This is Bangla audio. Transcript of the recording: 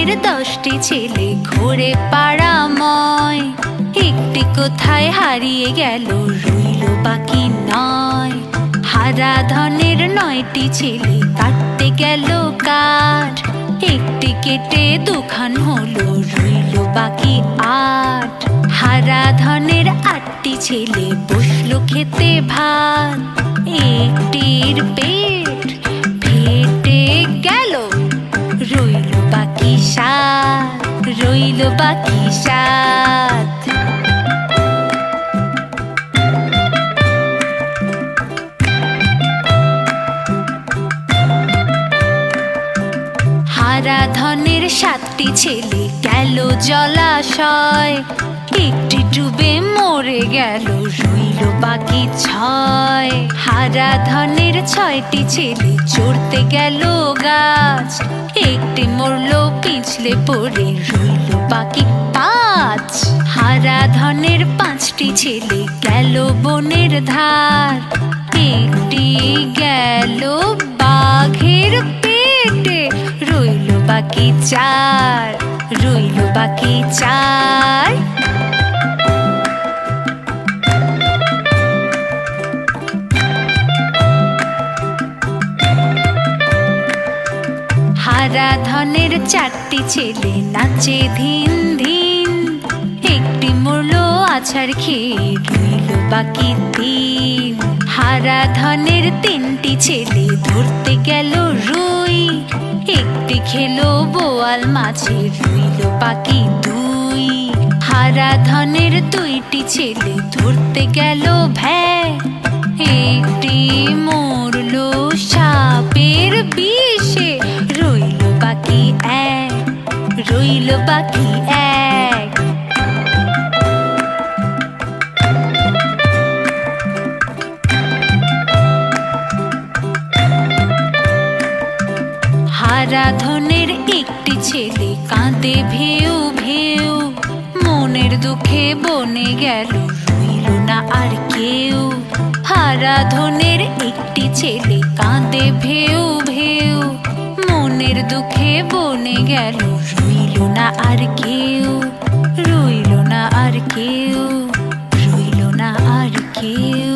ধনের 10টি ছেলে ঘোরে পাড়াময়। একটি কোথায় হারিয়ে গেল, রইল বাকি 9। হারা ধনের 9টি ছেলে কাটতে গেল কাঠ। একটি কেটে 2খান হলো, রইল বাকি 8। হারা ধনের 8টি ছেলে বসলো খেতে ভাত। একটির পেট ফেটে গেল, রইল বাকি 7, রইল বাকি 7। হারা ধনের 7টি ছেলে গেল জলাশয়। একটি ডুবে মরে গেল, রইল বাকি 6। হারা ধনের 6টি ছেলে চড়তে গেল গাছ। একটি মরলো পিছলে পড়ে, রইল বাকি 5। হারা ধনের 5টি ছেলে গেল বনের ধার। একটি গেল বাঘের পেটে, রইল বাকি 4, রইল বাকি 4। হারা ধনের 4টি ছেলে নাচে ধিন ধিন। একটি মরলো আছাড় খেয়ে, রইল বাকি 3। হারা ধনের 3টি ছেলে ধরতে গেল রুই। একটি খেলো বোয়াল মাছে, রইল বাকি 2। হারা ধনের 2টি ছেলে ধরতে গেল ভ্যাঁ। একটি মরলো সাপের বিষে, রইল বাকি 1, রইল বাকি 1। হারা ধনের 1টি ছেলে কাঁদে ভেউ ভেউ। মনের দুঃখে বনে গেল, রইল না আর কেউ। হারা ধনের 1টি ছেলে কাঁদে ভেউ ভেউ। মনের দুঃখে বনে গেল, রইল না আর কেউ, রইল না আর কেউ, রইল না আর কেউ।